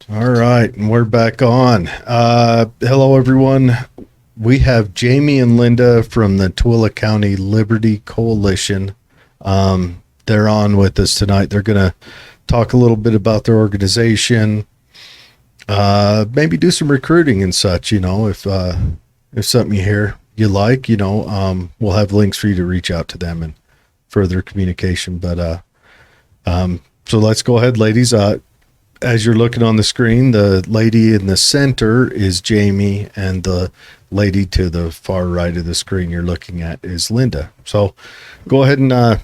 All right, and we're back on. Hello, everyone. We have Jamie and Linda from the Tooele County Liberty Coalition. They're on with us tonight. They're going to talk a little bit about their organization, maybe do some recruiting and such. If something you hear you like, we'll have links for you to reach out to them and further communication. But so let's go ahead, ladies. As you're looking on the screen, the lady in the center is Jamie, and the lady to the far right of the screen you're looking at is Linda. So go ahead and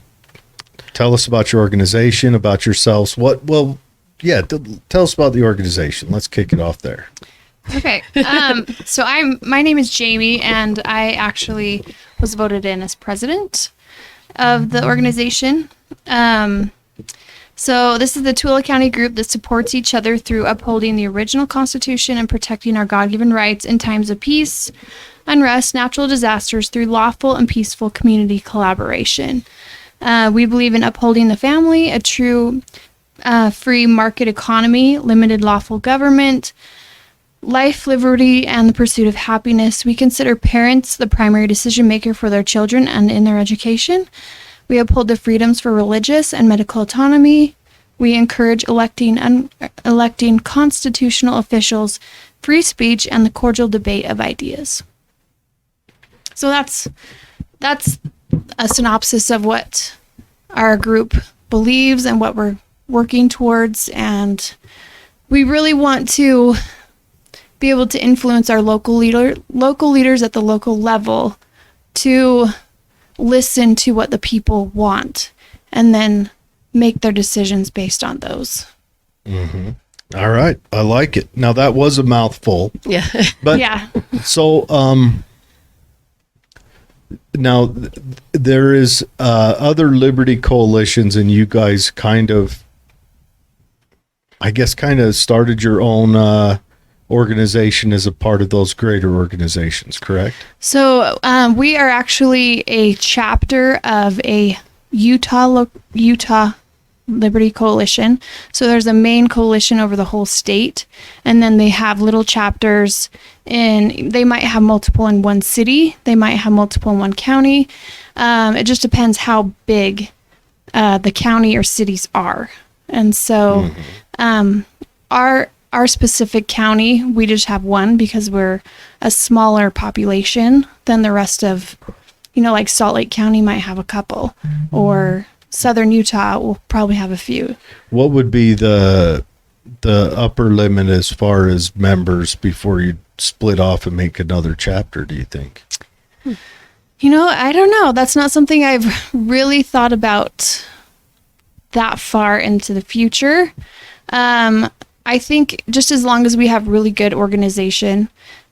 tell us about your organization, about yourselves. Tell us about the organization. Let's kick it off there. Okay. So my name is Jamie, and I actually was voted in as president of the organization. So this is the Tooele County group that supports each other through upholding the original Constitution and protecting our God-given rights in times of peace, unrest, natural disasters through lawful and peaceful community collaboration. We believe in upholding the family, a true free market economy, limited lawful government, life, liberty, and the pursuit of happiness. We consider parents the primary decision maker for their children and in their education. We uphold the freedoms for religious and medical autonomy. We encourage electing constitutional officials, free speech, and the cordial debate of ideas. So that's a synopsis of what our group believes and what we're working towards. And we really want to be able to influence our local leaders at the local level to listen to what the people want and then make their decisions based on those. Mm-hmm. All right. I like it. Now that was a mouthful. Yeah. But yeah. So, now there is other liberty coalitions, and you guys kind of started your own organization as a part of those greater organizations, correct? So we are actually a chapter of a Utah Liberty Coalition. So there's a main coalition over the whole state, and then they have little chapters they might have multiple in one city, they might have multiple in one county. It just depends how big the county or cities are. And so our specific county, we just have one because we're a smaller population than the rest of, like Salt Lake County might have a couple, or Southern Utah will probably have a few. What would be the upper limit as far as members before you split off and make another chapter, do you think? I don't know. That's not something I've really thought about that far into the future. I think just as long as we have really good organization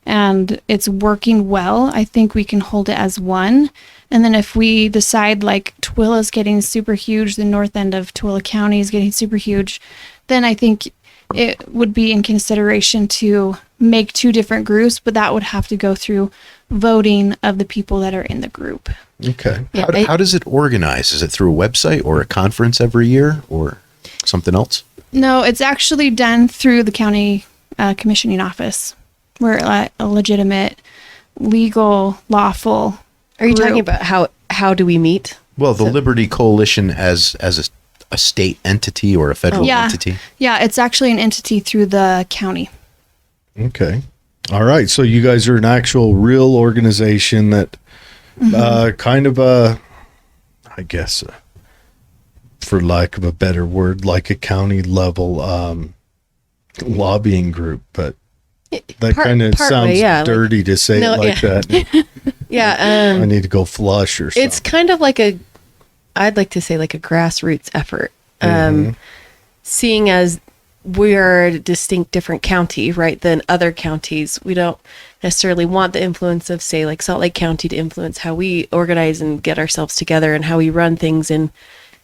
and it's working well, I think we can hold it as one. And then if we decide like Tooele is getting super huge, the north end of Tooele County is getting super huge, then I think it would be in consideration to make two different groups, but that would have to go through voting of the people that are in the group. Okay. Yeah, how does it organize? Is it through a website or a conference every year or something else? No, it's actually done through the county commissioning office. We're a legitimate, legal, lawful Are you group. talking about how do we meet? Well, the Liberty Coalition as a state entity or a federal entity? Yeah, it's actually an entity through the county. Okay. All right. So you guys are an actual real organization that kind of I guess, for lack of a better word, like a county level lobbying group, but that kind of sounds dirty to say it like that. Yeah. I need to go flush or something. It's kind of like I'd like to say like a grassroots effort. Seeing as we are a distinct different county, right, than other counties, we don't necessarily want the influence of, say, like Salt Lake County to influence how we organize and get ourselves together and how we run things in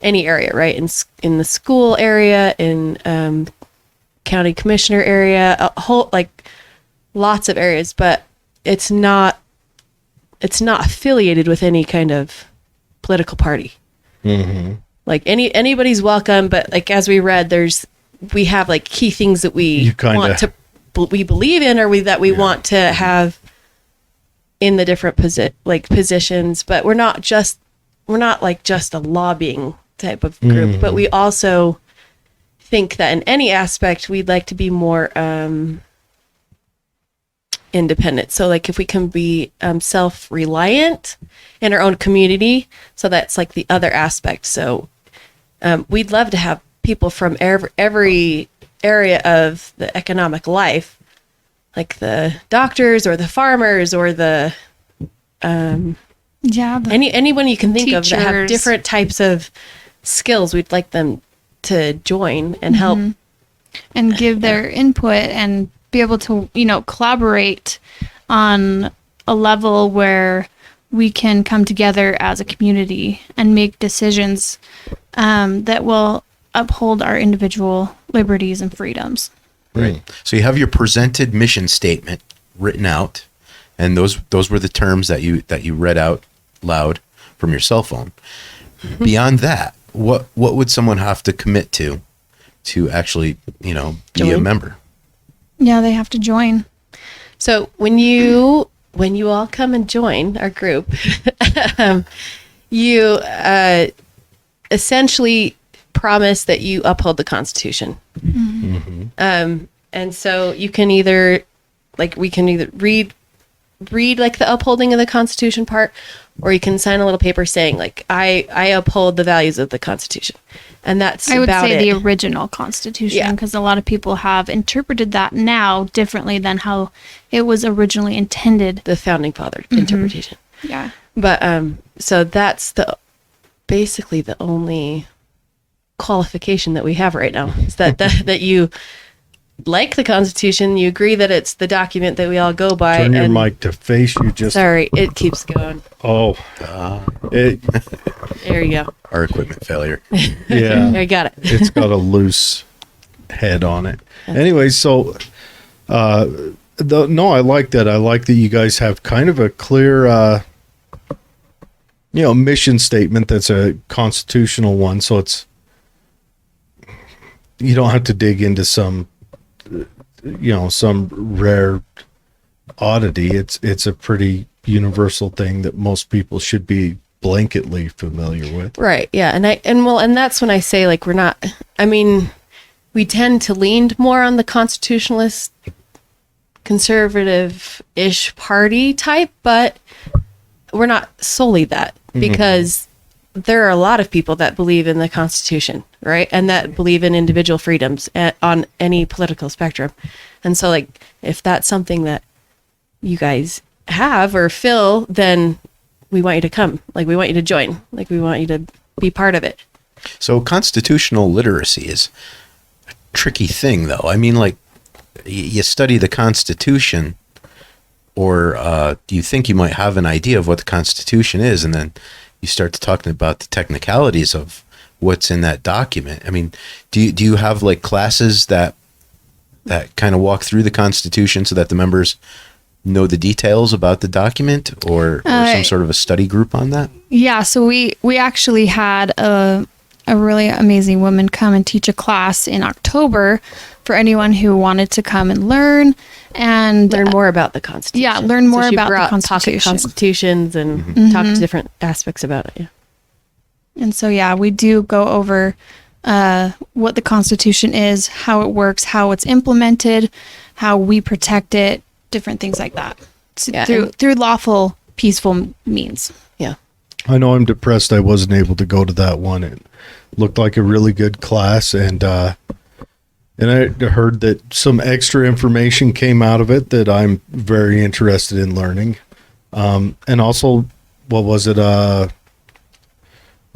any area, right? In the school area, in county commissioner area, a whole, like, lots of areas, but it's not affiliated with any kind of political party. Like anybody's welcome, but like as we read, there's we have like key things that we You kinda- want to we believe in, or we want to have in the different positions, but we're not like just a lobbying type of group, but we also think that in any aspect we'd like to be more independent. So like if we can be self-reliant in our own community, so that's like the other aspect. So we'd love to have people from every area of the economic life, like the doctors or the farmers or the anyone you can think of that have Teachers. different types of skills. We'd like them to join and help. and give their input and be able to, collaborate on a level where we can come together as a community and make decisions that will uphold our individual liberties and freedoms. Right. So you have your presented mission statement written out, and those were the terms that you read out loud from your cell phone. Beyond that, what would someone have to commit to actually, be a Join. member? Yeah, they have to join. So when you all come and join our group, you essentially promise that you uphold the Constitution. And so you can either read like the upholding of the Constitution part, or you can sign a little paper saying like I uphold the values of the Constitution. And that's I would about say it. the original Constitution, Yeah. because a lot of people have interpreted that now differently than how it was originally intended. The founding father interpretation. Yeah. But so that's basically the only qualification that we have right now, is that you like the Constitution, you agree that it's the document that we all go by. Turn your and mic to face you. Just sorry, it keeps going. it, There you go. Our equipment failure. There yeah, you got it. it's got a loose head on it. Anyway, so no, I like that. I like that you guys have kind of a clear mission statement that's a constitutional one, so it's you don't have to dig into some rare oddity. It's a pretty universal thing that most people should be blanketly familiar with. Right. Yeah. And that's when I say like we're not, we tend to lean more on the constitutionalist conservative-ish party type, but we're not solely that, because there are a lot of people that believe in the Constitution, right? And that believe in individual freedoms on any political spectrum. And so like, if that's something that you guys have or feel, then we want you to come. Like, we want you to join. Like, we want you to be part of it. So constitutional literacy is a tricky thing, though. I mean, like, you study the Constitution, or do you think you might have an idea of what the Constitution is, and then you start to talking about the technicalities of what's in that document. I mean, do you have like classes that kind of walk through the Constitution so that the members know the details about the document, or some sort of a study group on that? Yeah, so we actually had a really amazing woman come and teach a class in October for anyone who wanted to come and learn more about the Constitution. Yeah, learn more she about the brought Constitution. pocket constitutions and talked to different aspects about it. Yeah. And so, yeah, we do go over what the Constitution is, how it works, how it's implemented, how we protect it, different things like that. Yeah, through lawful, peaceful means. Yeah. I know I'm depressed I wasn't able to go to that one. It looked like a really good class, and I heard that some extra information came out of it that I'm very interested in learning. And also, what was it? Was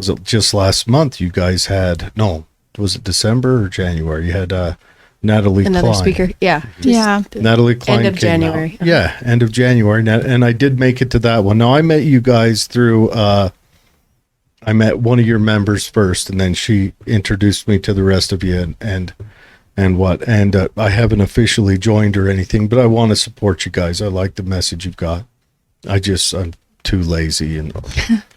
it just last month you guys had, was it December or January? You had Natalie Another Klein. speaker. Yeah. Yeah. Natalie Klein End of came January. out. Yeah, end of January. And I did make it to that one. Now, I met you guys through, I met one of your members first, and then she introduced me to the rest of you and I haven't officially joined or anything, but I want to support you guys. I like the message you've got. I'm too lazy and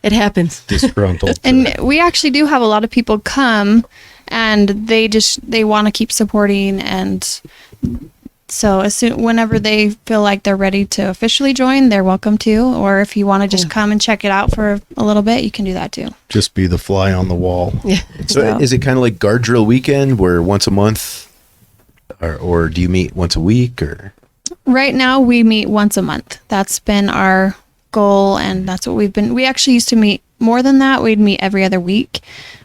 It happens. disgruntled. And we actually do have a lot of people come and they want to keep supporting. And so whenever they feel like they're ready to officially join, they're welcome to. Or if you want to just come and check it out for a little bit, you can do that too. Just be the fly on the wall. Yeah. So is it kind of like guard drill weekend where once a month, or do you meet once a week, or? Right now we meet once a month. That's been our goal, and that's what we actually used to meet more than that. We'd meet every other week,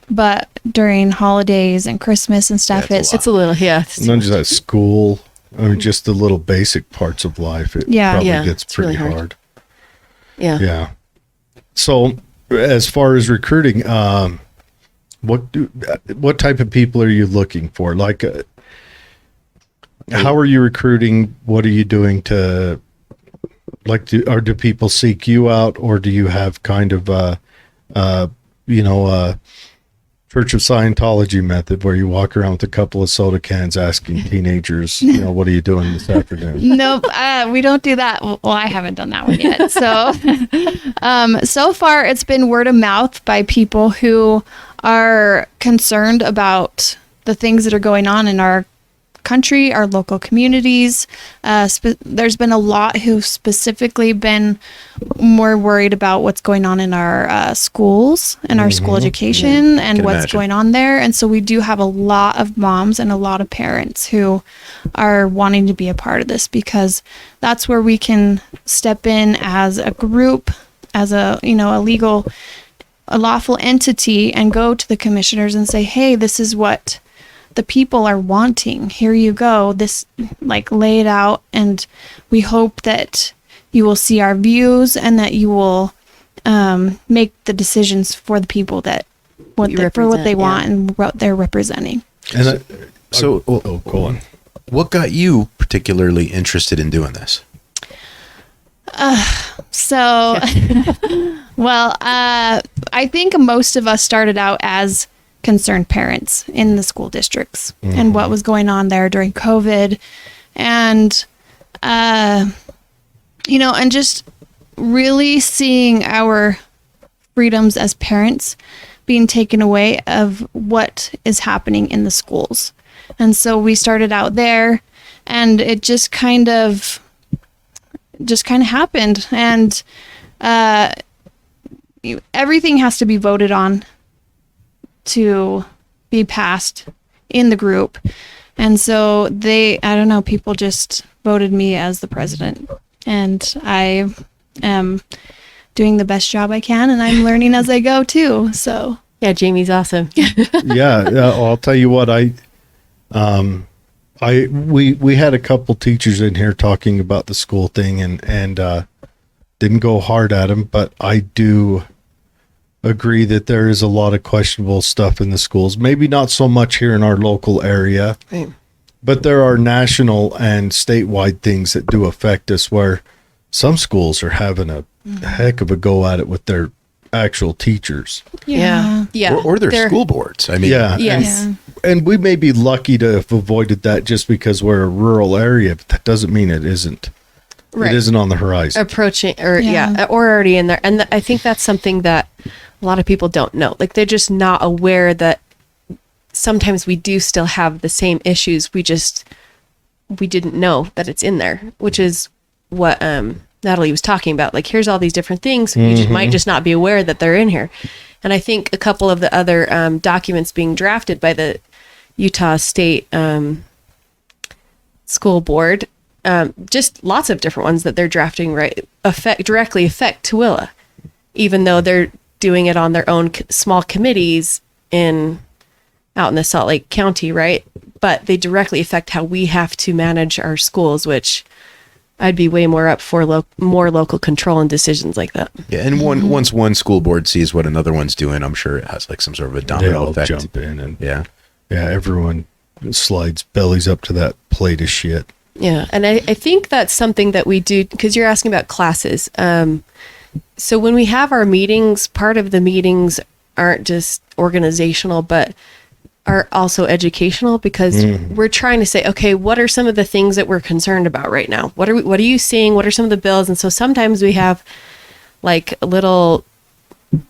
but during holidays and Christmas and stuff, Yeah, it's It's a little, it's Not just at school, I mean, just the little basic parts of life. It probably gets it's pretty really hard. Yeah. Yeah. So as far as recruiting, what type of people are you looking for? Like, how are you recruiting? What are you doing to, like, do people seek you out, or do you have kind of Church of Scientology method where you walk around with a couple of soda cans asking teenagers, what are you doing this afternoon? Nope, we don't do that. Well, I haven't done that one yet. So, so far it's been word of mouth by people who are concerned about the things that are going on in our country, our local communities. There's been a lot who've specifically been more worried about what's going on in our schools and our school education and what's imagine. going on there. And so we do have a lot of moms and a lot of parents who are wanting to be a part of this, because that's where we can step in as a group, as a lawful entity, and go to the commissioners and say, hey, this is what the people are wanting. Here you go. This, like, lay it out, and we hope that you will see our views and that you will make the decisions for the people that for what they want and what they're representing. And So, go on. what got you particularly interested in doing this? So, well, I think most of us started out as concerned parents in the school districts and what was going on there during COVID, and and just really seeing our freedoms as parents being taken away of what is happening in the schools. And so we started out there, and it just kind of happened. And everything has to be voted on to be passed in the group. And so people just voted me as the president, and I am doing the best job I can, and I'm learning as I go too. So Yeah, Jamie's awesome. I'll tell you what, we had a couple teachers in here talking about the school thing, and didn't go hard at them, but I do agree that there is a lot of questionable stuff in the schools. Maybe not so much here in our local area, Right. but there are national and statewide things that do affect us, where some schools are having a heck of a go at it with their actual teachers. Yeah. Or their They're- school boards. I mean, Yes. And we may be lucky to have avoided that just because we're a rural area, but that doesn't mean it isn't. Right. It isn't on the horizon. Approaching, or Yeah. or already in there. And I think that's something that a lot of people don't know. Like, they're just not aware that sometimes we do still have the same issues. We didn't know that it's in there, which is what Natalie was talking about. Like, here's all these different things. You might just not be aware that they're in here. And I think a couple of the other documents being drafted by the Utah State School Board, just lots of different ones that they're drafting, directly affect Tooele, even though they're doing it on their own small committees out in the Salt Lake County, right? But they directly affect how we have to manage our schools, which I'd be way more up for more local control and decisions like that. Yeah, and once one school board sees what another one's doing, I'm sure it has like some sort of a They domino all effect. jump in, and Yeah. everyone slides bellies up to that plate of shit. Yeah, and I think that's something that we do, because you're asking about classes. So when we have our meetings, part of the meetings aren't just organizational, but are also educational, because we're trying to say, okay, what are some of the things that we're concerned about right now? What are you seeing? What are some of the bills? And so sometimes we have like little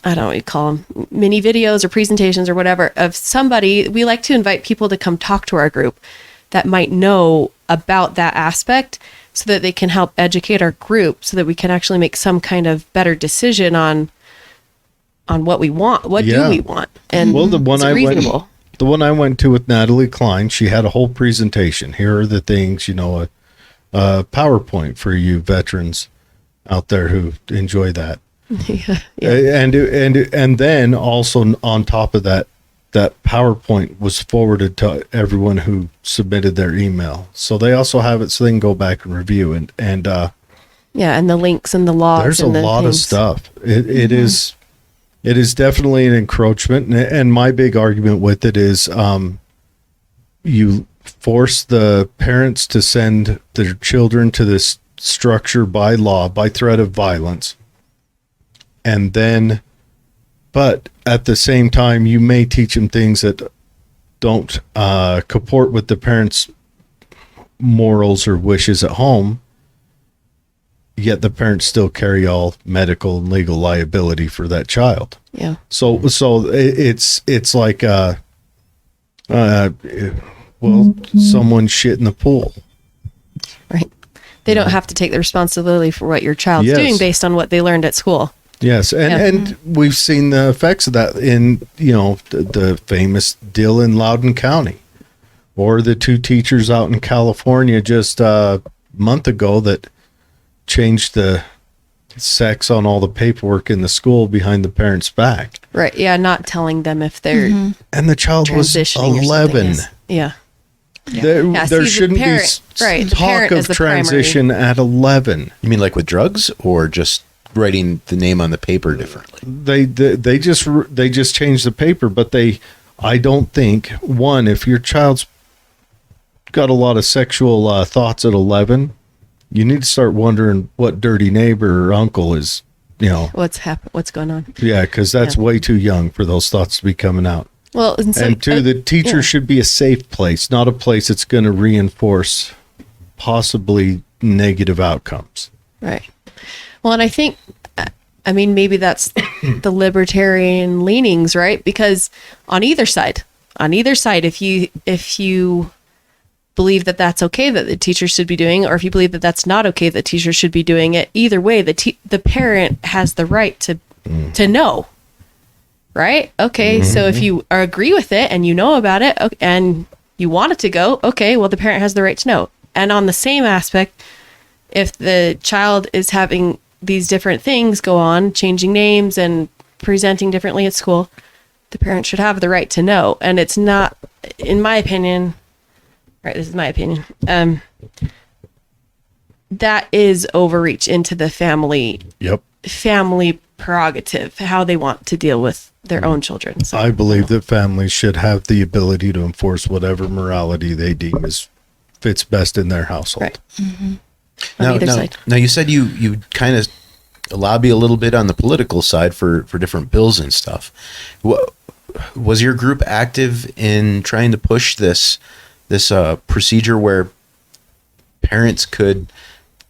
I don't know what you call them, mini videos or presentations or whatever of somebody. We like to invite people to come talk to our group that might know about that aspect so that they can help educate our group so that we can actually make some kind of better decision on what we want. What do we want? And Well, the one it's I reasonable. went, the one I went to with Natalie Klein, she had a whole presentation. Here are the things, a PowerPoint for you veterans out there who enjoy that. Yeah. And then also on top of that, that PowerPoint was forwarded to everyone who submitted their email. So they also have it so they can go back and review and And the links and the logs. there's a and the lot of things. stuff. It is definitely an encroachment. And my big argument with it is you force the parents to send their children to this structure by law, by threat of violence. And then, but at the same time, you may teach them things that don't comport with the parents' morals or wishes at home. Yet the parents still carry all medical and legal liability for that child. Yeah. So it's like someone shit in the pool. Right. They don't have to take the responsibility for what your child's Yes. doing based on what they learned at school. Yes, and we've seen the effects of that in the famous deal in Loudoun County, or the two teachers out in California just a month ago that changed the sex on all the paperwork in the school behind the parents' back, Right. Yeah. Not telling them if they're and the child was transitioning or 11. something. Yes. Yeah. There, Yeah, there see, the shouldn't parent- be right, the talk parent is of the primary. transition at 11. You mean like with drugs, or just writing the name on the paper differently? They just changed the paper, but I don't think, one, if your child's got a lot of sexual thoughts at 11, you need to start wondering what dirty neighbor or uncle is, What's going on? yeah, because that's way too young for those thoughts to be coming out. Well, and, so, And two, the teacher should be a safe place, not a place that's going to reinforce possibly negative outcomes. right. Well, and I think, maybe that's the libertarian leanings, right? Because on either side, if you believe that that's okay that the teacher should be doing, or if you believe that that's not okay that teacher should be doing it, either way, the parent has the right to know, right? Okay, so if you agree with it and you know about it, and you want it to go, okay, well, the parent has the right to know. And on the same aspect, if the child is having these different things go on, changing names and presenting differently at school, the parent should have the right to know. And it's not, in my opinion, right, this is my opinion, that is overreach into the family prerogative, how they want to deal with their own children. So, I believe that families should have the ability to enforce whatever morality they deem fits best in their household. right. On either side. Now you said you kind of lobby a little bit on the political side for different bills and stuff. Was your group active in trying to push this procedure where parents could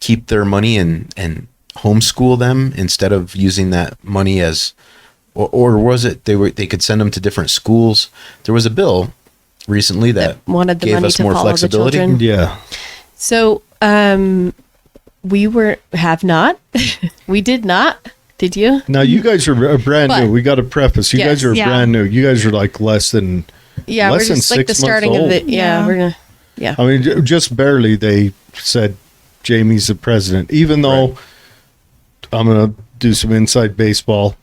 keep their money and homeschool them instead of using that money as, or was it they could send them to different schools? There was a bill recently that wanted the gave money us to more follow the flexibility. children. Yeah. So, we have not. We did not. Did you? Now you guys are brand But- new. We got to preface. You guys are Yeah. brand new. You guys are like less than. Yeah, Less we're than just like 6 the months starting of the. old. Yeah, Yeah. we're gonna. Yeah. I mean, just barely. They said Jamie's the president, even though I'm gonna do some inside baseball.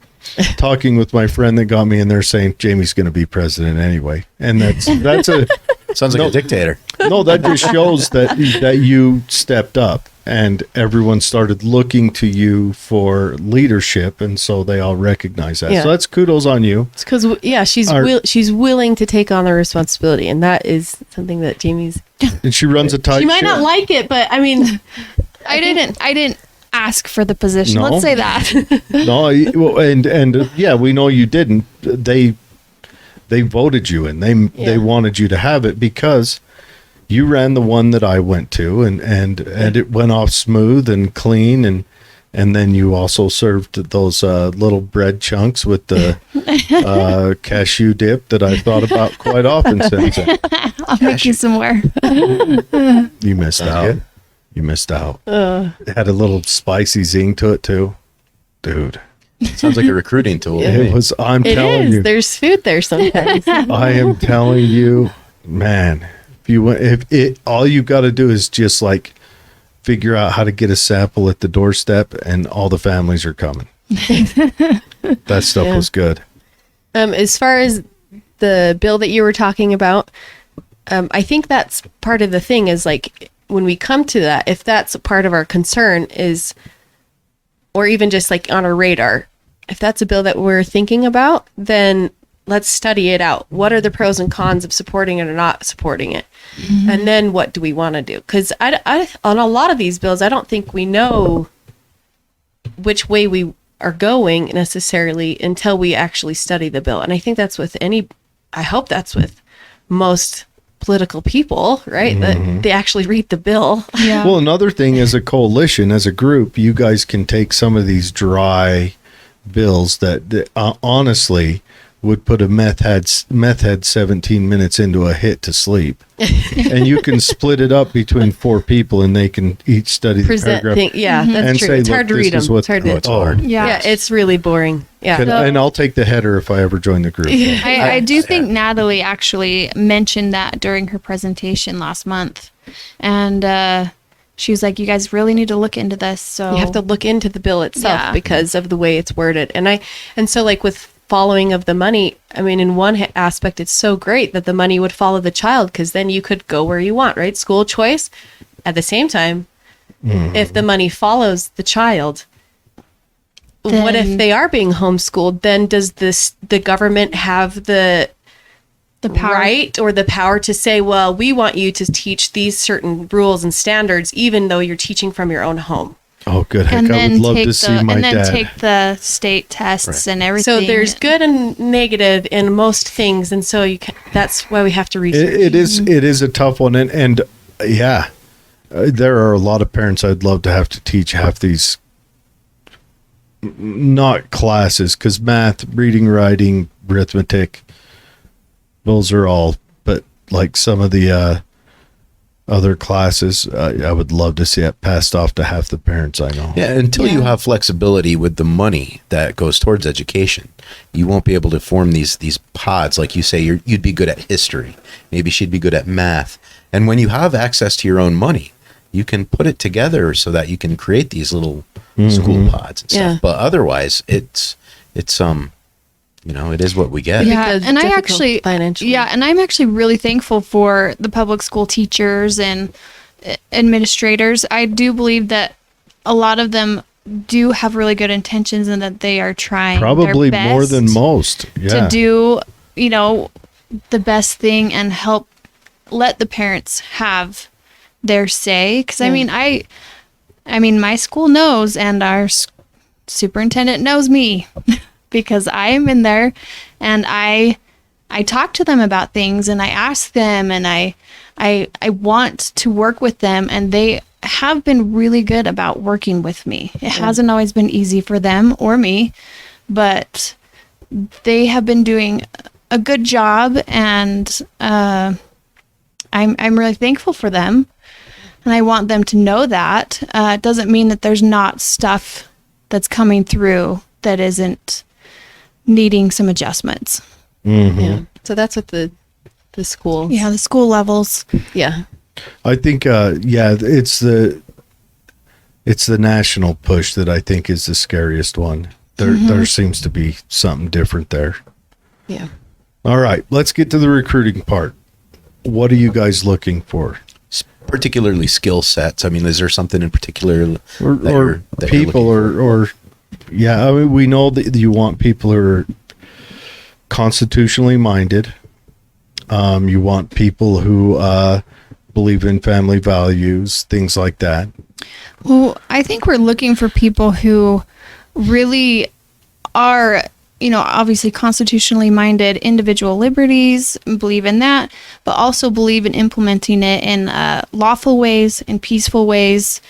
Talking with my friend that got me in there, saying Jamie's going to be president anyway, and that's a Sounds like No. a dictator. no. That just shows that you stepped up, and everyone started looking to you for leadership, and so they all recognize that. Yeah. So that's kudos on you. It's because she's willing to take on the responsibility, and that is something that Jamie's. And she runs a tight She might ship. not like it, but I mean, I didn't ask for the position. No. Let's say that. No, well, and yeah, we know you didn't. They voted you in. They wanted you to have it because you ran the one that I went to, and it went off smooth and clean, and And then you also served those little bread chunks with the cashew dip that I thought about quite often since then. I'll make you some more. You missed out. good. You missed out. It had a little spicy zing to it too. Dude. Sounds like a recruiting tool. to It me. was, I'm It telling is. you. There's food there sometimes. I am telling you, man, if it all you got to do is just like figure out how to get a sample at the doorstep and all the families are coming. That stuff Yeah. was good. As far as the bill that you were talking about, I think that's part of the thing is like when we come to that, if that's a part of our concern is, or even just like on our radar, if that's a bill that we're thinking about, then let's study it out. What are the pros and cons of supporting it or not supporting it? And then what do we want to do? Because I, on a lot of these bills, I don't think we know which way we are going necessarily until we actually study the bill. And I think that's with I hope that's with most political people, right? That they actually read the bill. Yeah. Well, another thing as a coalition, as a group, you guys can take some of these dry bills that honestly would put a meth head 17 minutes into a hit to sleep. And you can split it up between 4 people and they can each study the Present paragraph. thing. Yeah, that's And true. say, It's look, hard to this read is them. what- It's hard to oh, it's hard. Yeah. Yeah, it's really boring. Yeah. And I'll take the header if I ever join the group. I do think Natalie actually mentioned that during her presentation last month. And she was like, you guys really need to look into this. So You have to look into the bill itself Yeah. because of the way it's worded. And so like with following of the money, I mean, in one aspect, it's so great that the money would follow the child because then you could go where you want, right? School choice. At the same time, if the money follows the child, what if Then- they are being homeschooled? Then does the government have the power. right or the power to say, well, we want you to teach these certain rules and standards, even though you're teaching from your own home? Oh, good. Heck, and I would then love take to see my and then dad. take the state tests and everything. So there's good and negative in most things, and so that's why we have to research. It is a tough one, and yeah, there are a lot of parents I'd love to have to teach half these not classes because math, reading, writing, arithmetic, those are all. But like some of the other classes, I would love to see it passed off to half the parents I know. Yeah, until you Yeah. have flexibility with the money that goes towards education, you won't be able to form these pods. Like you say, you'd be good at history. Maybe she'd be good at math. And when you have access to your own money, you can put it together so that you can create these little school pods and stuff. Yeah. But otherwise, it's it is what we get. Yeah, Because and I difficult actually financially. Yeah, and I'm actually really thankful for the public school teachers and administrators. I do believe that a lot of them do have really good intentions and that they are trying Probably their more best than most. Yeah. to do, the best thing and help let the parents have their say. Because I mean, my school knows, and our superintendent knows me because I am in there, and I talk to them about things, and I ask them, and I want to work with them, and they have been really good about working with me. It hasn't always been easy for them or me, but they have been doing a good job, and I'm really thankful for them, and I want them to know that. It doesn't mean that there's not stuff that's coming through that isn't needing some adjustments. Yeah. So that's what the schools. Yeah, the school levels. Yeah. I think it's the national push that I think is the scariest one. There seems to be something different there. Yeah. All right, let's get to the recruiting part. What are you guys looking for? Particularly skill sets. I mean, is there something in particular Or people or I mean, we know that you want people who are constitutionally minded. You want people who believe in family values, things like that. Well, I think we're looking for people who really are, obviously constitutionally minded, individual liberties, believe in that, but also believe in implementing it in lawful ways, in peaceful ways,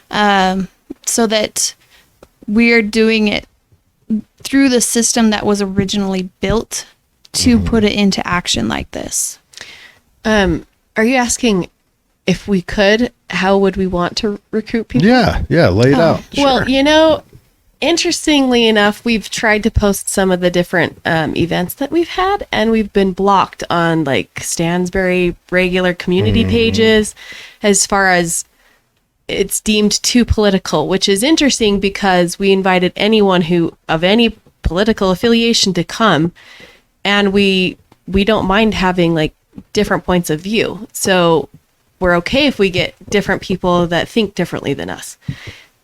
so that we're doing it through the system that was originally built to put it into action like this. Are you asking if we could, how would we want to recruit people? Yeah, lay it out. Well, interestingly enough, we've tried to post some of the different events that we've had, and we've been blocked on like Stansbury regular community pages as far as it's deemed too political, which is interesting because we invited anyone who of any political affiliation to come, and we don't mind having like different points of view. So we're okay if we get different people that think differently than us.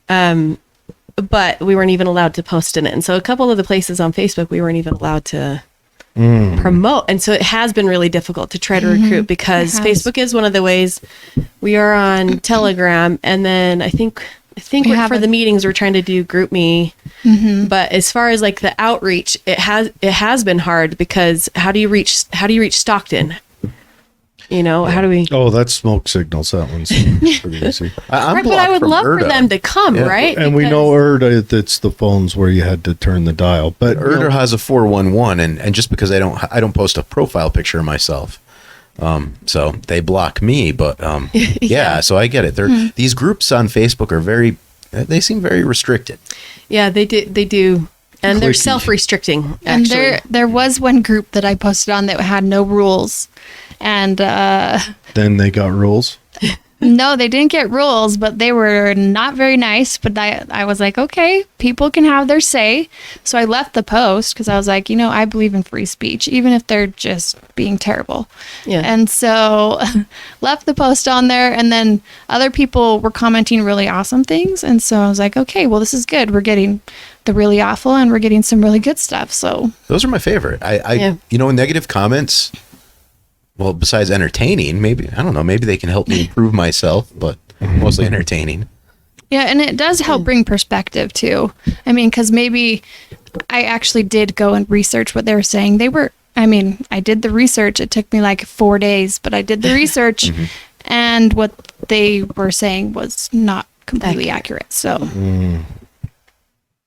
But we weren't even allowed to post in it. And so a couple of the places on Facebook, we weren't even allowed to promote. And so it has been really difficult to try to recruit because Facebook is one of the ways. We are on Telegram. And then I think for the meetings, we're trying to do GroupMe. But as far as like the outreach, it has been hard because how do you reach Stockton? How do we? Oh, that's smoke signals. That one's pretty easy. I'm Right, but I blocked would from love for Erda. them to come, right? And we know Erda, it's the phones where you had to turn the dial. But Erda has a 411, and just because I don't post a profile picture of myself, so they block me. But yeah, so I get it. These groups on Facebook they seem very restricted. Yeah, they do. And they're Clicky. self-restricting, And actually. there was one group that I posted on that had no rules. And then they got rules. no, they didn't get rules, but they were not very nice. But I was like, okay, people can have their say. So I left the post because I was like, I believe in free speech, even if they're just being terrible. Yeah. And so left the post on there. And then other people were commenting really awesome things. And so I was like, okay, well, this is good. We're getting the really awful and we're getting some really good stuff. So Those are my favorite. Negative comments. Well, besides entertaining, maybe they can help me improve myself, but mostly entertaining. yeah, and it does help bring perspective too. I mean, because maybe I actually did go and research what they were saying. I did the research. It took me like 4 days, but I did the research, and what they were saying was not completely accurate. So,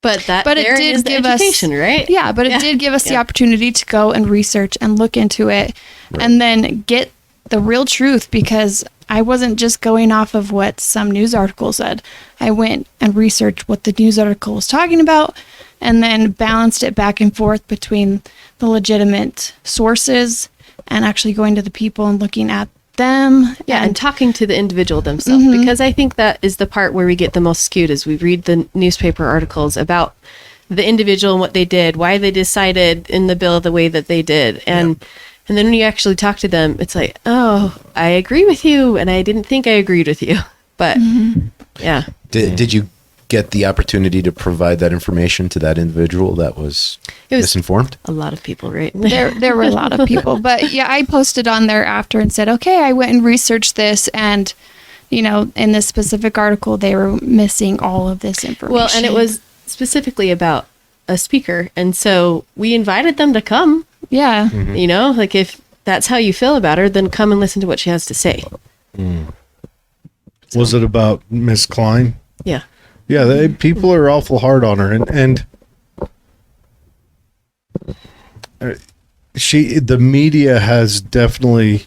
But it did give us education, right? Yeah, but it did give us the opportunity to go and research and look into it, and then get the real truth, because I wasn't just going off of what some news article said. I went and researched what the news article was talking about, and then balanced it back and forth between the legitimate sources and actually going to the people and looking at them. Yeah, and talking to the individual themselves, because I think that is the part where we get the most skewed, is we read the newspaper articles about the individual and what they did, why they decided in the bill the way that they did. And then when you actually talk to them, it's like, oh, I agree with you, and I didn't think I agreed with you. But yeah. Did you get the opportunity to provide that information to that individual that was misinformed? A lot of people, right? There were a lot of people, but yeah, I posted on there after and said, okay, I went and researched this, and in this specific article, they were missing all of this information. Well, and it was specifically about a speaker, and so we invited them to come. yeah, Like if that's how you feel about her, then come and listen to what she has to say. Was it about Miss Klein? Yeah. Yeah, people are awful hard on her, and the media has definitely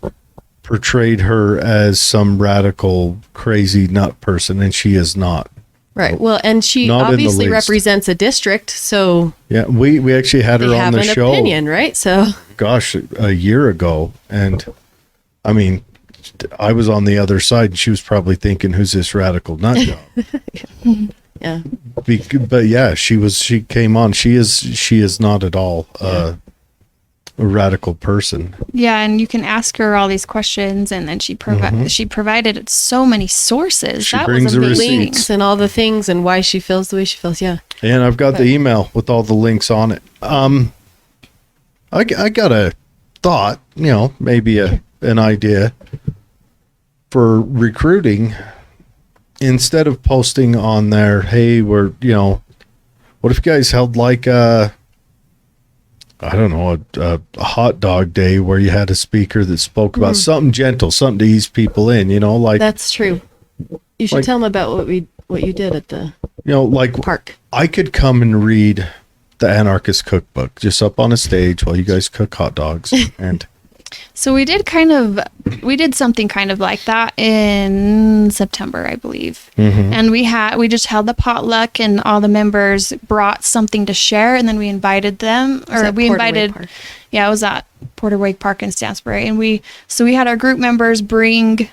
portrayed her as some radical, crazy nut person, and she is not. Right. Well, and she Not in the obviously least. represents a district, so Yeah, we actually had her they on have the an show. opinion, right? So Gosh, a year ago, and I mean, I was on the other side, and she was probably thinking, "Who's this radical nut job?" yeah. But yeah, she came on. She is not at all a radical person. yeah, and you can ask her all these questions, and then she provided so many sources. She that brings was the amazing. receipts. Links and all the things and why she feels the way she feels. Yeah. And I've got the email with all the links on it. I got a thought, maybe an idea for recruiting. Instead of posting on there, hey, what if you guys held like a hot dog day where you had a speaker that spoke about something gentle, something to ease people in, like That's true. You should Like- tell them about what you did at the like Park. I could come and read the Anarchist Cookbook just up on a stage while you guys cook hot dogs. And So we did something kind of like that in September, I believe. And we just held the potluck, and all the members brought something to share, and then we invited them, or at we Porter Wake invited, Park. yeah, it was at Porter Wake Park in Stansbury. And we had our group members bring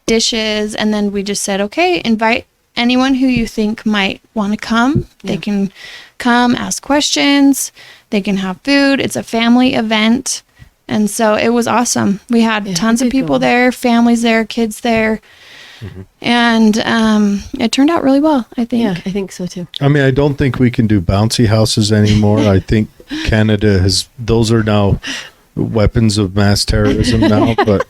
dishes, and then we just said, okay, invite anyone who you think might want to come. They can come, ask questions, they can have food. It's a family event. And so it was awesome. We had tons of people there, families there, kids there. And it turned out really well, I think. Yeah, I think so too. I mean, I don't think we can do bouncy houses anymore. I think Canada those are now weapons of mass terrorism now. But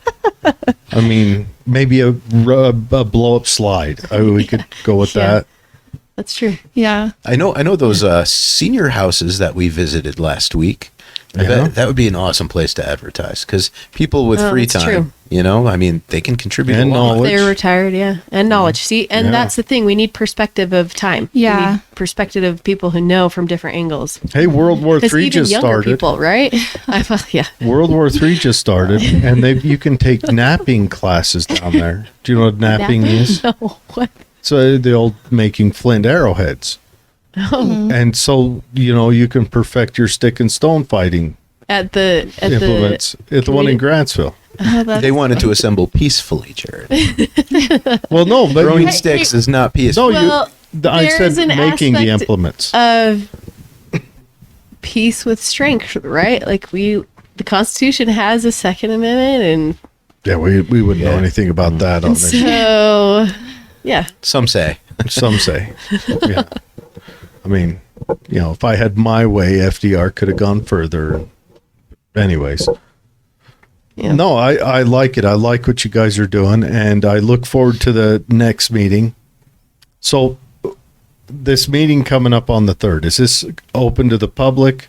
I mean, maybe a blow up slide. We could go with that. That's true. Yeah. I know those senior houses that we visited last week. I Yeah. bet that would be an awesome place to advertise, because people with free that's time, true. I mean, they can contribute And a lot. knowledge. They're retired, and knowledge. See, and Yeah. that's the thing. We need perspective of time. Yeah. We need perspective of people who know from different angles. Hey, World War Because III even just younger started. people, right? Yeah. World War III just started, and you can take napping classes down there. Do you know what napping is? No, what? So the old making flint arrowheads. And so, you can perfect your stick and stone fighting At the implements at the one in Grantsville. Oh, that's- They wanted to assemble peacefully, Jared. Well, no, but Throwing you, sticks is not peaceful. no, Well, I there's said an making the aspect implements. of peace with strength, right? Like the Constitution has a Second Amendment, and Yeah, we wouldn't know Yeah. anything about that on this. so yeah, Some say. Some say. Yeah. I mean, if I had my way, FDR could have gone further. Anyways. Yeah. No, I like it. I like what you guys are doing, and I look forward to the next meeting. So, this meeting coming up on the 3rd, is this open to the public,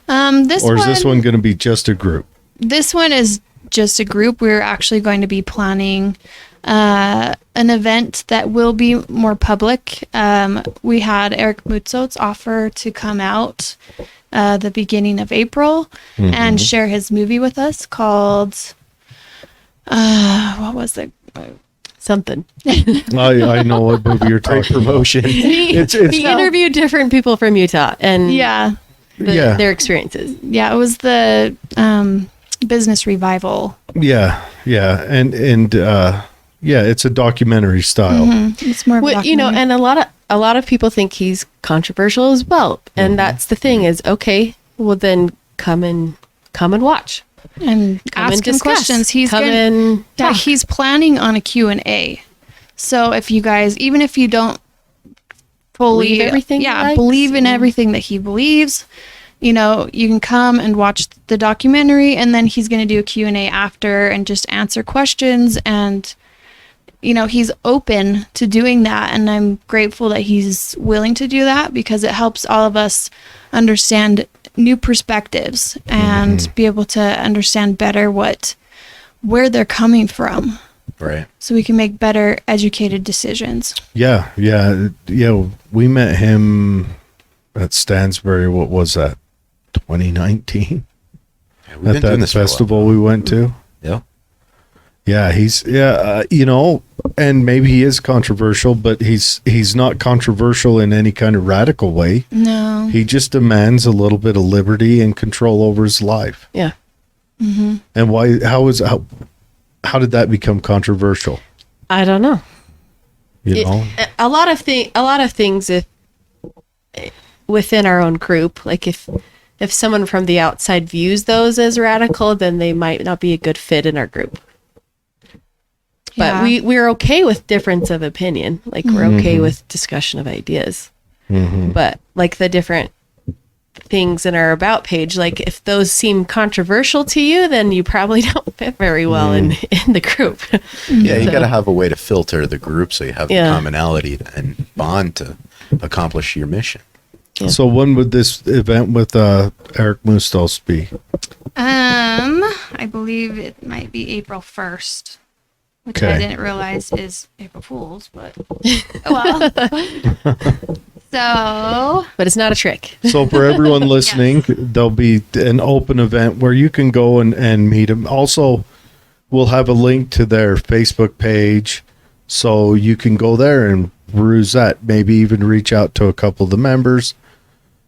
this or is one, this one going to be just a group? This one is just a group. We're actually going to be planning an event that will be more public. We had Eric Mutzot's offer to come out the beginning of April and share his movie with us called what was it? something. I know what movie you're Great talking about. promotion. It's He interviewed different people from Utah and Yeah. their experiences. Yeah, it was the business revival. yeah, and it's a documentary style. It's more of a Well, documentary. and a lot of people think he's controversial as well, and that's the thing is, okay, well then come and watch. and Come ask and him discuss. questions. He's Come gonna, and yeah, talk. he's planning on a Q&A. So if you guys, even if you don't fully Believe everything he likes, believe in yeah. everything that he believes, you can come and watch the documentary, and then he's going to do a Q&A after and just answer questions. And he's open to doing that, and I'm grateful that he's willing to do that, because it helps all of us understand new perspectives and be able to understand better where they're coming from, Right. so we can make better educated decisions. Yeah. We met him at Stansbury. What was that? 2019 Yeah, we've been at doing that this for a while. festival we went to. Yeah. Yeah, and maybe he is controversial, but he's not controversial in any kind of radical way. No. He just demands a little bit of liberty and control over his life. Yeah. And why? How did that become controversial? I don't know. A lot of things if within our own group, like if someone from the outside views those as radical, then they might not be a good fit in our group. But Yeah. we're okay with difference of opinion. Like we're okay with discussion of ideas. But like the different things in our about page, like if those seem controversial to you, then you probably don't fit very well in the group. Yeah, you got to have a way to filter the group so you have Yeah. the commonality and bond to accomplish your mission. Yeah. So when would this event with Eric Mustos be? I believe it might be April 1st. which I Okay. didn't realize is April Fool's, but well. So But it's not a trick. So for everyone listening, there'll be an open event where you can go and meet them. Also, we'll have a link to their Facebook page, so you can go there and peruse that. Maybe even reach out to a couple of the members,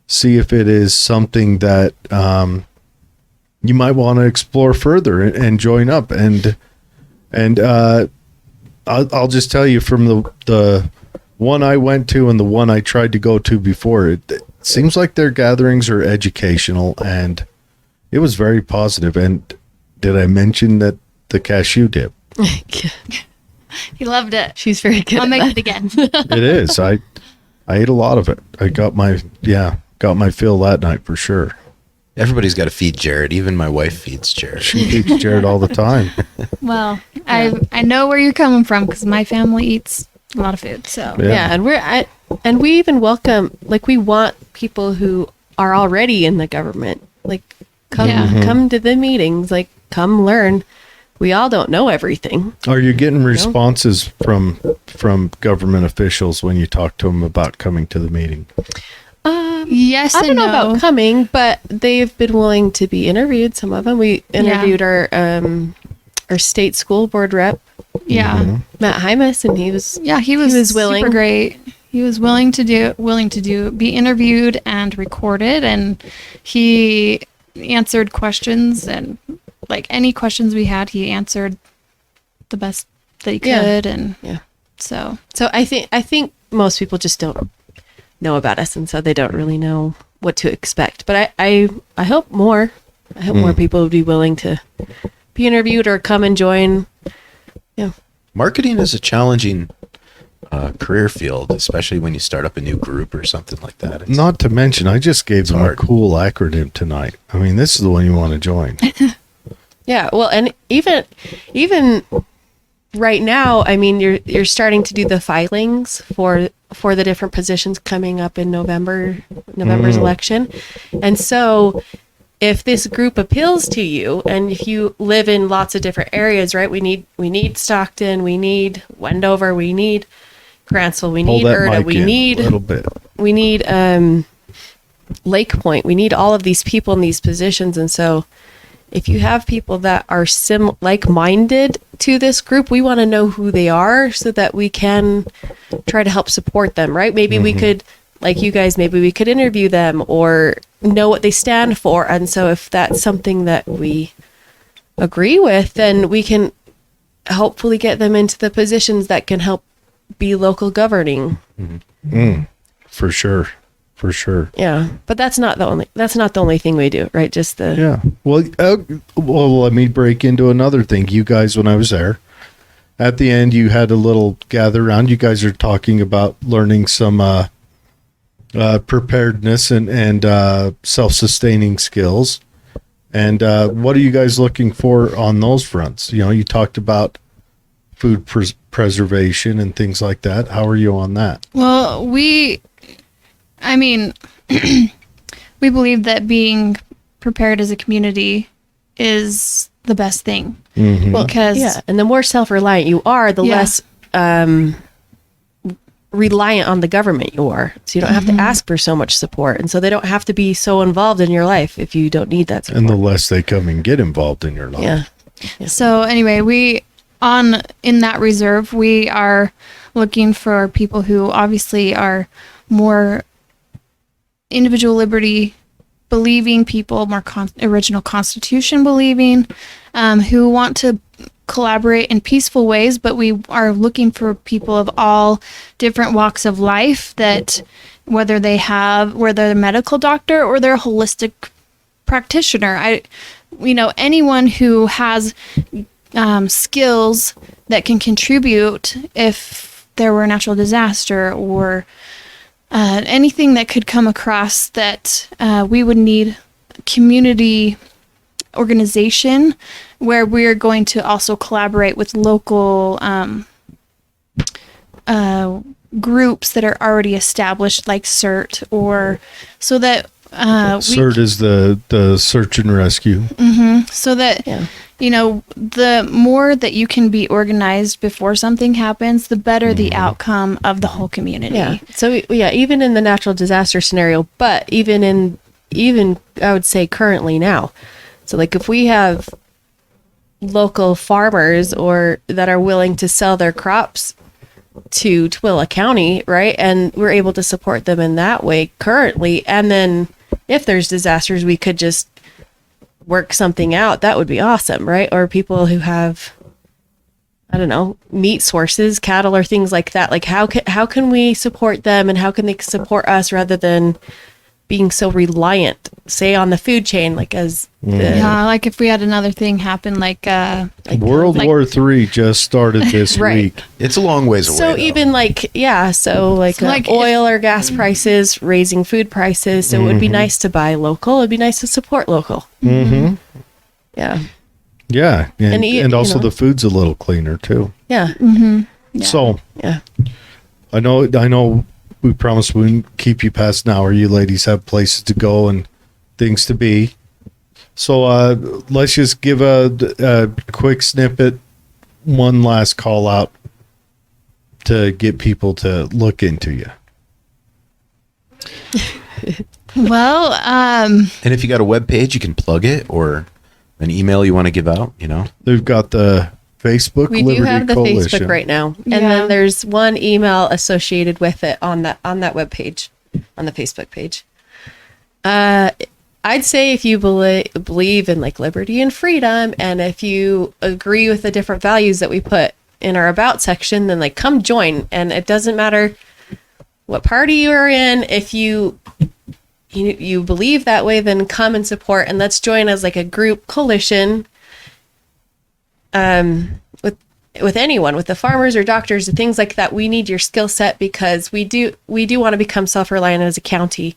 see if it is something that you might want to explore further and join up. And I'll just tell you from the one I went to and the one I tried to go to before, it seems like their gatherings are educational, and it was very positive. And did I mention that the cashew dip? he loved it. She's very good. I'll at make that. it again. It is. I ate a lot of it. I got my fill that night for sure. Everybody's got to feed Jared. Even my wife feeds Jared. She feeds Jared all the time. Well, I know where you're coming from because my family eats a lot of food. So Yeah. Yeah, and we even welcome, like, we want people who are already in the government, like, come Yeah. come to the meetings, like, come learn. We all don't know everything. Are you getting responses from government officials when you talk to them about coming to the meeting? yes, I don't and know no. about coming, but they've been willing to be interviewed. Some of them. We interviewed our state school board rep, Yeah, Matt Hymas, and he was he was willing. super great. He was willing to be interviewed and recorded, and he answered questions, and like any questions we had, he answered the best that he Yeah. could, and Yeah. so So I think most people just don't know about us, and so they don't really know what to expect. But I hope more. I hope more people would be willing to be interviewed or come and join. Yeah. Marketing is a challenging career field, especially when you start up a new group or something like that. It's- Not to mention, I just gave them a hard. cool acronym tonight. I mean, this is the one you want to join. Yeah. Well, and even right now, I mean, you're starting to do the filings for the different positions coming up in November's election. And so if this group appeals to you, and if you live in lots of different areas, right? We need Stockton, we need Wendover, we need Grantsville, we Pull need that Erda, mic we in need a little bit. Lake Point. We need all of these people in these positions. And so if you have people that are like-minded to this group, we want to know who they are so that we can try to help support them, right? Maybe we could, like you guys, maybe we could interview them or know what they stand for. And so if that's something that we agree with, then we can hopefully get them into the positions that can help be local governing. For sure. For sure. Yeah. But that's not the only thing we do, right? Just the Yeah. Well, let me break into another thing. You guys, when I was there, at the end, you had a little gather around. You guys are talking about learning some preparedness and self-sustaining skills. And what are you guys looking for on those fronts? You know, you talked about food preservation and things like that. How are you on that? well, we believe that being prepared as a community is the best thing. Well, Because- yeah, and the more self-reliant you are, the Yeah. less reliant on the government you are. So you don't have to ask for so much support, and so they don't have to be so involved in your life if you don't need that support. And the less they come and get involved in your life. Yeah, So anyway, in that reserve, we are looking for people who obviously are more individual liberty believing people, more original Constitution believing, who want to collaborate in peaceful ways, but we are looking for people of all different walks of life, that whether they're a medical doctor or they're a holistic practitioner, anyone who has skills that can contribute if there were a natural disaster or anything that could come across that we would need community organization where we're going to also collaborate with local groups that are already established, like CERT, or so that CERT is the search and rescue. So that, Yeah. the more that you can be organized before something happens, the better the outcome of the whole community. Yeah. So yeah, even in the natural disaster scenario, but even I would say currently now. So like if we have local farmers or that are willing to sell their crops to Tooele County, right? And we're able to support them in that way currently. And then if there's disasters, we could just work something out. That would be awesome, right? Or people who have, I don't know, meat sources, cattle or things like that. Like how can we support them and how can they support us rather than being so reliant, say on the food chain, like as Yeah, like if we had another thing happen, like World War III just started this Right. week. It's a long ways away. so though. even like oil or gas prices, raising food prices. So it would be nice to buy local. It'd be nice to support local. Mm-hmm. Yeah, Yeah, and And also you know. the food's a little cleaner too. yeah, So yeah. I know. We promised we wouldn't keep you past an hour. You ladies have places to go and things to be. So let's just give a quick snippet, one last call out to get people to look into you. well, and if you got a web page, you can plug it, or an email you want to give out. They've got the Facebook We Liberty do have the Coalition. Facebook right now, and Yeah. then there's one email associated with it on that web page, on the Facebook page. I'd say if you believe in like liberty and freedom, and if you agree with the different values that we put in our about section, then like come join. And it doesn't matter what party you're in. If you believe that way, then come and support, and let's join as like a group coalition. With anyone, with the farmers or doctors or things like that, we need your skill set because we do want to become self-reliant as a county,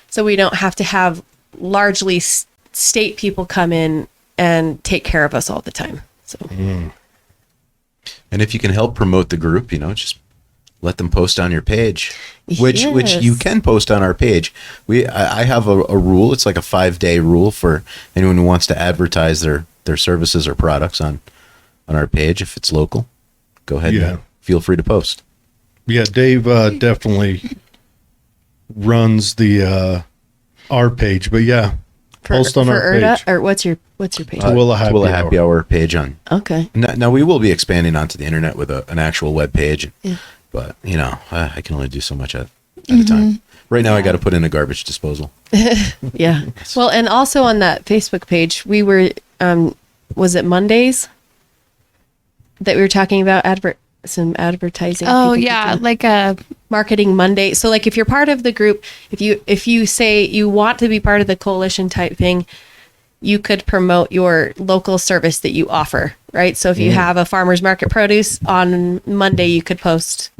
so we don't have to have largely state people come in and take care of us all the time. So, And if you can help promote the group, just let them post on your page, which Yes. you can post on our page. I have a rule. It's like a 5-day rule for anyone who wants to advertise their services or products on our page. If it's local, go ahead and feel free to post. Yeah, Dave definitely runs the our page, but yeah, post on our Erda, page. or what's your page? Tooele Happy Tooele Happy Hour page on. Okay. Now we will be expanding onto the internet with an actual web page, but I can only do so much at a time. Right now, I got to put in a garbage disposal. Yeah. Well, and also on that Facebook page, we were, was it Mondays that we were talking about some advertising? oh people yeah, could do? like a Marketing Monday. So like if you're part of the group, if you say you want to be part of the coalition type thing, you could promote your local service that you offer, right? So if you have a farmer's market produce on Monday, you could post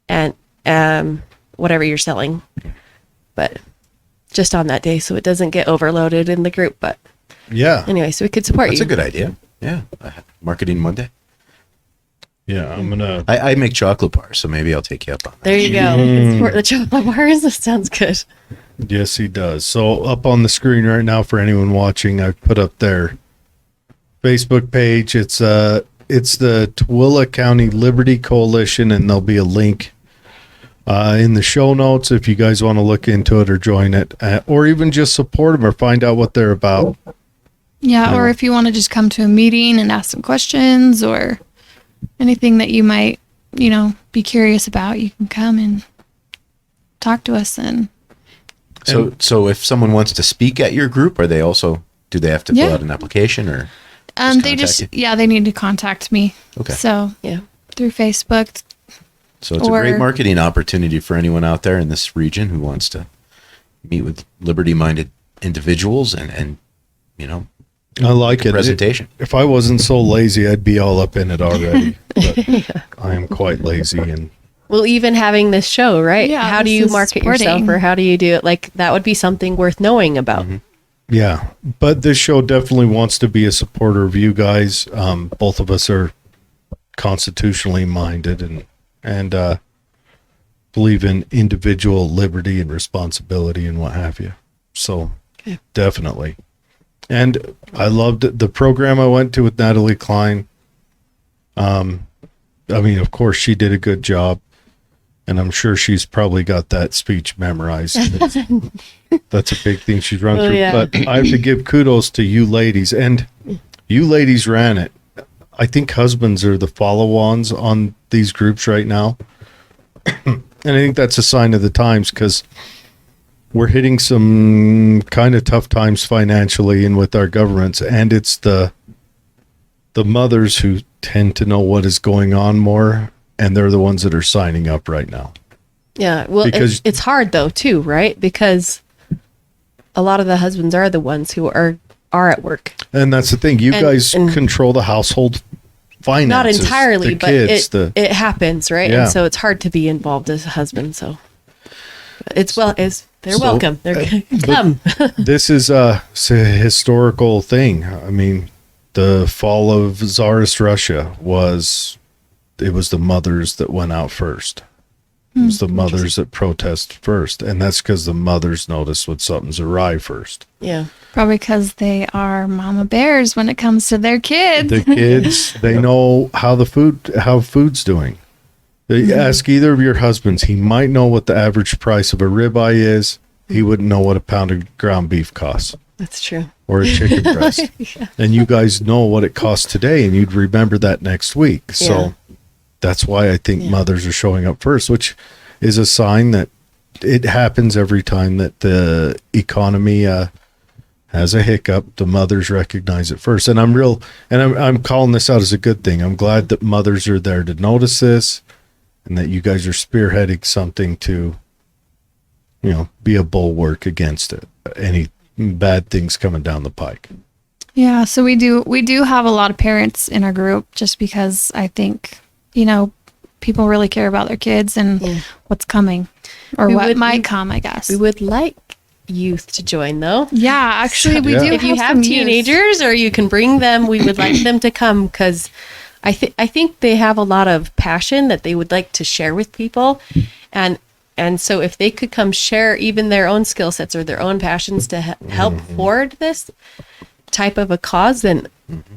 and whatever you're selling, but just on that day, so it doesn't get overloaded in the group. But Yeah, anyway, so we could support That's you. a good idea. Yeah, Marketing Monday. yeah. I'm gonna. I make chocolate bars, so maybe I'll take you up on that. There you go. Support the chocolate bars. That sounds good. Yes, he does. So up on the screen right now for anyone watching, I've put up their Facebook page. It's the Tooele County Liberty Coalition, and there'll be a link in the show notes if you guys want to look into it or join it, or even just support them or find out what they're about. yeah, or if you want to just come to a meeting and ask some questions or anything that you might be curious about, you can come and talk to us. And So if someone wants to speak at your group, do they have to fill Yeah. out an application, or they contact you? they need to contact me. Okay. So Yeah. through Facebook. So it's a great or- marketing opportunity for anyone out there in this region who wants to meet with liberty-minded individuals and I like it. presentation. If I wasn't so lazy, I'd be all up in it already. But I am quite lazy, and Well, even having this show, right? Yeah, How do this you is market yourself, supporting. or how do you do it? Like that would be something worth knowing about. yeah. But this show definitely wants to be a supporter of you guys. Both of us are constitutionally minded and believe in individual liberty and responsibility and what have you. So definitely. And I loved the program I went to with Natalie Klein. I mean, of course, she did a good job, and I'm sure she's probably got that speech memorized. That's a big thing she's run through. Yeah. But I have to give kudos to you ladies, and you ladies ran it. I think husbands are the follow-ons on these groups right now. And I think that's a sign of the times, because we're hitting some kind of tough times financially and with our governments, and it's the mothers who tend to know what is going on more, and they're the ones that are signing up right now. Yeah. Well, Because- it's hard though too, right? Because a lot of the husbands are the ones who are at work. And that's the thing. You And- guys and- control the household finances. Not entirely, the but kids, it happens, right? Yeah. And so it's hard to be involved as a husband. So they're So- welcome. They're come. This is it's a historical thing. I mean, the fall of Tsarist Russia was the mothers that went out first. It was the mothers that protest first, and that's because the mothers notice when something's awry first. Yeah. Probably because they are mama bears when it comes to their kids. The kids, they know how food's doing. They ask either of your husbands, he might know what the average price of a ribeye is. He wouldn't know what a pound of ground beef costs, That's true. or a chicken breast. And you guys know what it costs today, and you'd remember that next week. So that's why I think mothers are showing up first, which is a sign that it happens every time that the economy has a hiccup. The mothers recognize it first, and I'm calling this out as a good thing. I'm glad that mothers are there to notice this, and that you guys are spearheading something to, be a bulwark against it. Any bad things coming down the pike. Yeah, so we do have a lot of parents in our group, just because I think, people really care about their kids and what's coming, or what might come, I guess. We would like youth to join though. Yeah, actually we Yeah. do If you have some youth. teenagers or you can bring them, we would like them to come, because I think they have a lot of passion that they would like to share with people. And so if they could come share even their own skill sets or their own passions to help forward this type of a cause, then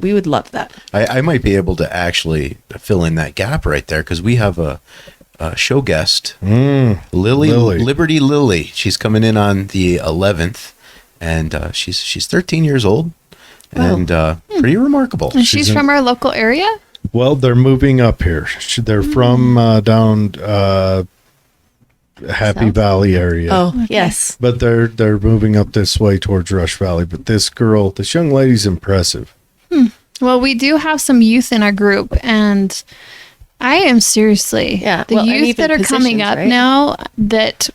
we would love that. I might be able to actually fill in that gap right there, because we have a show guest, Lilly. Liberty Lilly. She's coming in on the 11th, and she's 13 years old, and pretty remarkable. And she's from our local area? Well, they're moving up here. They're from down Happy South? Valley area. Oh, yes. But they're moving up this way towards Rush Valley. But this young lady's impressive. Well, we do have some youth in our group, and I am seriously, the and youth even that are coming positions, up right? now that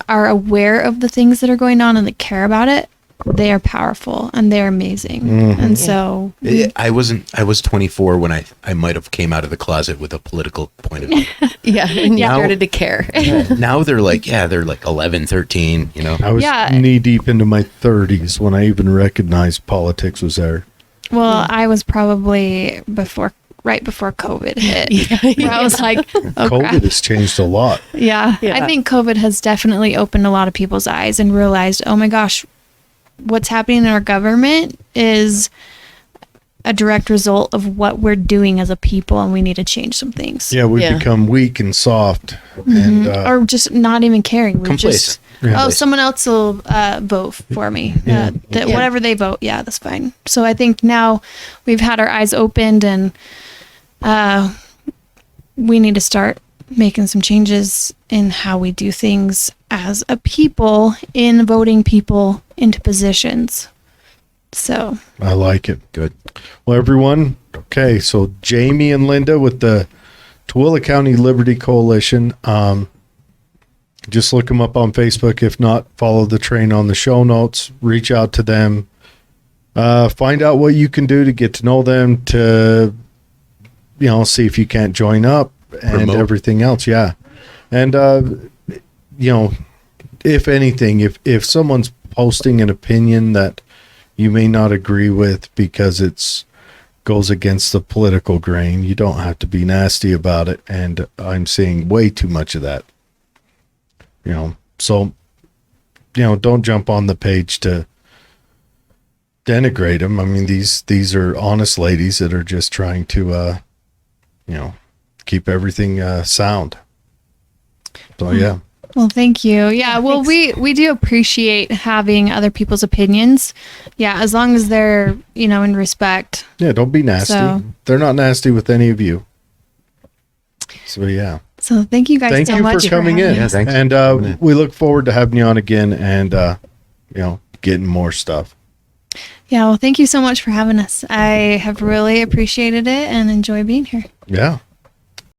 are aware of the things that are going on and that care about it, they are powerful and they're amazing. And so I was 24 when I might have came out of the closet with a political point of view. Yeah. And you Yeah. started to care. Now they're like 11, 13, I was knee deep into my 30s when I even recognized politics was there. well, I was probably right before COVID hit. Where I was like, oh COVID crap. has changed a lot. Yeah. Yeah. I think COVID has definitely opened a lot of people's eyes and realized, oh my gosh, what's happening in our government is a direct result of what we're doing as a people, and we need to change some things. Yeah, we've Yeah. become weak and soft. And Or just not even caring. We're just, Complacent. someone else will vote for me. Yeah. Whatever they vote, that's fine. So I think now we've had our eyes opened, and we need to start making some changes in how we do things as a people in voting people into positions. So I like it. Good. Well, everyone, okay, so Jamie and Linda with the Tooele County Liberty Coalition. Just look them up on Facebook. If not, follow the train on the show notes. Reach out to them. Find out what you can do to get to know them, to, see if you can't join up and Promote. everything else. Yeah. And, if anything, if someone's posting an opinion that you may not agree with because it's goes against the political grain, you don't have to be nasty about it. And I'm seeing way too much of that. So don't jump on the page to denigrate them. I mean, these are honest ladies that are just trying to, keep everything sound. So yeah. Well, thank you. Yeah, well, we do appreciate having other people's opinions. Yeah, as long as they're, in respect. Yeah, don't be nasty. So- They're not nasty with any of you. So yeah. So thank you guys Thank so you much for coming having in. us. Yeah, thanks And for coming in. we look forward to having you on again and getting more stuff. Yeah, well, thank you so much for having us. I have really appreciated it and enjoy being here. Yeah.